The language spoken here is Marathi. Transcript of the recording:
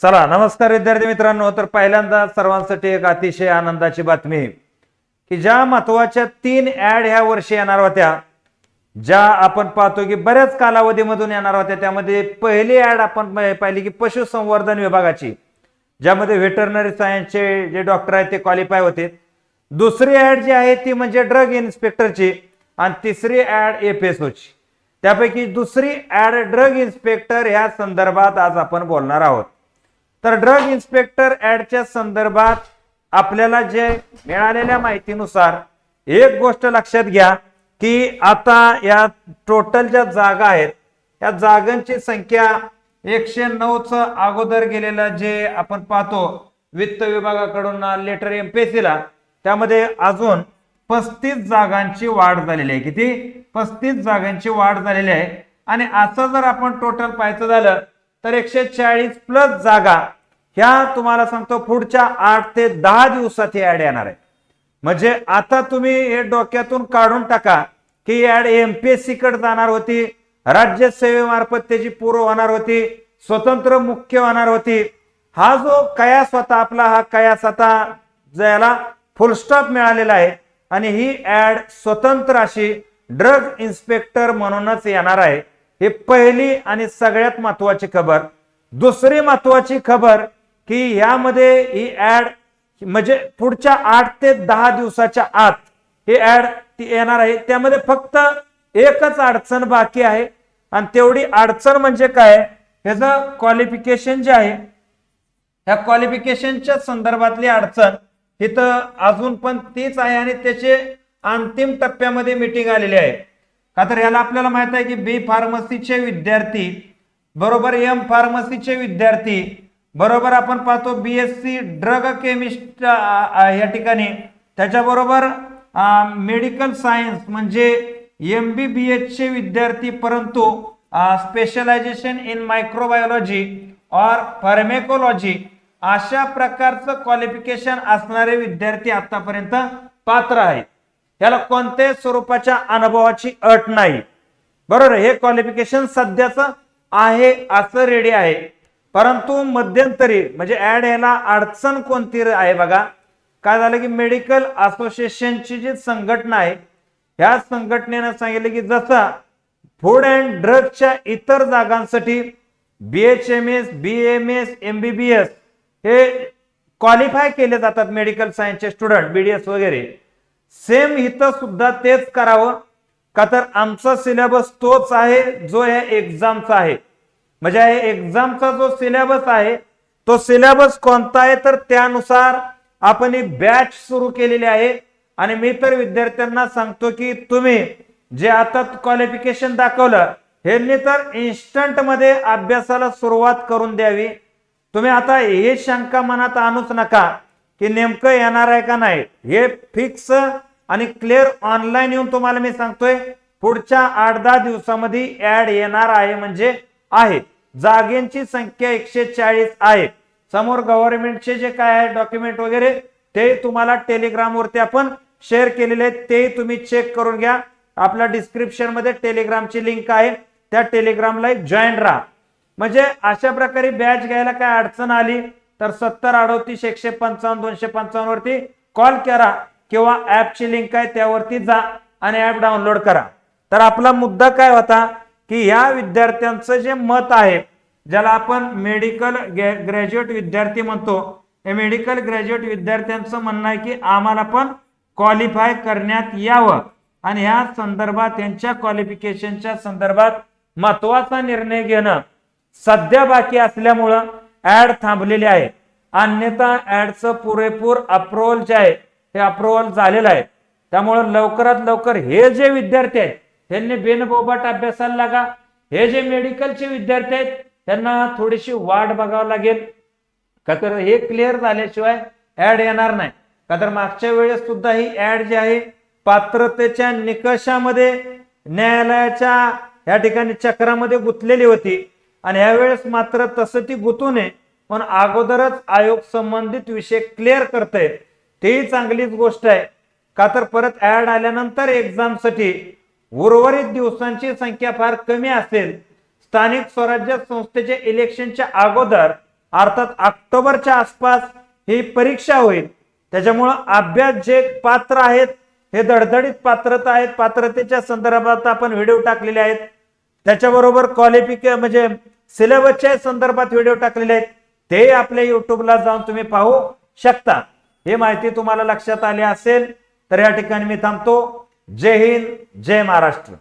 चला नमस्कार विद्यार्थी मित्रांनो। तर पहिल्यांदा सर्वांसाठी एक अतिशय आनंदाची बातमी की ज्या महत्त्वाच्या 3 ऍड ह्या वर्षी येणार होत्या, ज्या आपण पाहतो की बऱ्याच कालावधीमधून येणार होत्या, त्यामध्ये पहिली ऍड आपण पाहिली की पशुसंवर्धन विभागाची, ज्यामध्ये व्हेटरनरी सायन्सचे जे डॉक्टर आहेत ते क्वालिफाय होते। दुसरी ऍड जी आहे ती म्हणजे ड्रग इन्स्पेक्टरची आणि तिसरी ऍड एफएसओची। त्यापैकी दुसरी ऍड ड्रग इन्स्पेक्टर ह्या संदर्भात आज आपण बोलणार आहोत। तर ड्रग इन्स्पेक्टर ऍडच्या संदर्भात आपल्याला जे मिळालेल्या माहितीनुसार एक गोष्ट लक्षात घ्या की आता या टोटल ज्या जागा आहेत या जागांची संख्या 109 च अगोदर गेलेलं जे आपण पाहतो वित्त विभागाकडून लेटर एमपीएससी ला, त्यामध्ये अजून 35 जागांची वाढ झालेली आहे। किती? 35 जागांची वाढ झालेली आहे। आणि असं जर आपण टोटल पाहायचं झालं तर 140 प्लस जागा ह्या तुम्हाला सांगतो पुढच्या 8 ते 10 दिवसात ही ऍड येणार आहे। म्हणजे आता तुम्ही हे डोक्यातून काढून टाका की ऍड एमपीएससी कडे जाणार होती, राज्य सेवेमार्फत त्याची पूर्व होणार होती, स्वतंत्र मुख्य होणार होती। हा जो कयास होता आपला, हा कयास आता ज्याला फुल स्टॉप मिळालेला आहे आणि ही ऍड स्वतंत्र अशी ड्रग इन्स्पेक्टर म्हणूनच येणार आहे। ही पहिली आणि सगळ्यात महत्त्वाची खबर। दुसरी महत्त्वाची खबर की यामध्ये ही ऍड म्हणजे पुढच्या 8 ते 10 दिवसाच्या आत ही ऍड येणार आहे। त्यामध्ये फक्त एकच अडचण बाकी आहे आणि तेवढी अडचण म्हणजे काय, ह्याचं क्वालिफिकेशन जे आहे, ह्या क्वालिफिकेशनच्या संदर्भातली अडचण इथं अजून पण तीच आहे आणि त्याचे अंतिम टप्प्यामध्ये मीटिंग आलेली आहे। का तर याला आपल्याला माहित आहे की बी फार्मसीचे विद्यार्थी बरोबर एम फार्मसीचे विद्यार्थी बरोबर आपण पाहतो बीएससी ड्रग केमिस्ट या ठिकाणी, त्याच्याबरोबर मेडिकल सायन्स म्हणजे एमबीबीएस चे विद्यार्थी, परंतु स्पेशलायझेशन इन मायक्रोबायोलॉजी और फार्मेकोलॉजी अशा प्रकारचं क्वालिफिकेशन असणारे विद्यार्थी आतापर्यंत पात्र आहेत। याला कोणत्याही स्वरूपाच्या अनुभवाची अट नाही, बरोबर। हे क्वालिफिकेशन सध्याचं आहे असं रेडी आहे। परंतु मध्यंतरी म्हणजे ऍड याला अडचण कोणती आहे बघा, काय झालं की मेडिकल असोसिएशनची जी संघटना आहे ह्या संघटनेनं सांगितलं की जसा फूड अँड ड्रगच्या इतर जागांसाठी बीएचएमएस, बीएमएस, एमबीबीएस हे क्वालिफाय केले जातात मेडिकल सायन्सचे स्टुडंट, बीडीएस वगैरे, सेम इथं सुद्धा तेच करावं। का तर आमचा सिलेबस तोच आहे जो या एक्झामचा आहे। म्हणजे एक्झामचा जो सिलेबस आहे तो सिलेबस कोणता आहे तर त्यानुसार आपण एक बॅच सुरू केलेली आहे। आणि मी तर विद्यार्थ्यांना सांगतो की तुम्ही जे आता क्वालिफिकेशन दाखवलं हे तर इन्स्टंट मध्ये अभ्यासाला सुरुवात करून द्यावी। तुम्ही आता हे शंका मनात आणूच नका की नेमकं येणार आहे का नाही, हे फिक्स आणि क्लिअर ऑनलाईन येऊन तुम्हाला मी सांगतोय पुढच्या 8-10 दिवसामध्ये ऍड येणार आहे। म्हणजे आहे जागेंची संख्या 140 आहे। समोर गव्हर्नमेंटचे जे काय आहे डॉक्युमेंट वगैरे ते तुम्हाला टेलिग्राम वरती आपण शेअर केलेले आहेत, ते तुम्ही चेक करून घ्या। आपल्या डिस्क्रिप्शन मध्ये टेलिग्रामची लिंक आहे, त्या टेलिग्रामला जॉईन राहा। म्हणजे अशा प्रकारे बॅच घ्यायला काय अडचण आली तर 7038 155 255 वरती कॉल करा किंवा ऍपची लिंक आहे त्यावरती जा आणि ऍप डाउनलोड करा। तर आपला मुद्दा काय होता की या विद्यार्थ्यांचं जे मत आहे, ज्याला आपण मेडिकल ग्रॅज्युएट विद्यार्थी म्हणतो, हे मेडिकल ग्रॅज्युएट विद्यार्थ्यांचं म्हणणं आहे की आम्हाला पण क्वालिफाय करण्यात यावं आणि ह्या संदर्भात त्यांच्या क्वालिफिकेशनच्या संदर्भात महत्त्वाचा निर्णय घेणं सध्या बाकी असल्यामुळं ऍड थांबलेली आहे। अन्यथा ऍडचं पुरेपूर अप्रुव्हल जे आहे हे अप्रुव्हल झालेलं आहे। त्यामुळे लवकरात लवकर हे जे विद्यार्थी आहेत त्यांनी बेनबोबाट अभ्यासाला लागा। हे जे मेडिकलचे विद्यार्थी आहेत त्यांना थोडीशी वाट बघावं लागेल, का तर हे क्लिअर झाल्याशिवाय ऍड येणार नाही। का तर मागच्या वेळेस सुद्धा ही ऍड जी आहे पात्रतेच्या निकषामध्ये न्यायालयाच्या या ठिकाणी चक्रामध्ये गुंतलेली होती आणि यावेळेस मात्र तसं ती गुंतू नये पण अगोदरच आयोग संबंधित विषय क्लिअर करते, तेही चांगलीच गोष्ट आहे। का तर परत ऍड आल्यानंतर एक्झामसाठी उर्वरित दिवसांची संख्या फार कमी असेल, स्थानिक स्वराज्य संस्थेचे इलेक्शनच्या अगोदर अर्थात ऑक्टोबरच्या आसपास ही परीक्षा होईल. त्याच्यामुळं अभ्यास जे पात्र आहेत हे धडधडीत पात्रता आहेत, पात्रतेच्या संदर्भात आपण व्हिडिओ टाकलेले आहेत. त्याच्याबरोबर म्हणजे सिलेबसच्या संदर्भात व्हिडिओ टाकलेले आहेत, ते आपल्या युट्यूबला जाऊन तुम्ही पाहू शकता. ही माहिती तुम्हाला लक्षात आली असेल तर या ठिकाणी मी थांबतो. जय हिंद, जय महाराष्ट्र.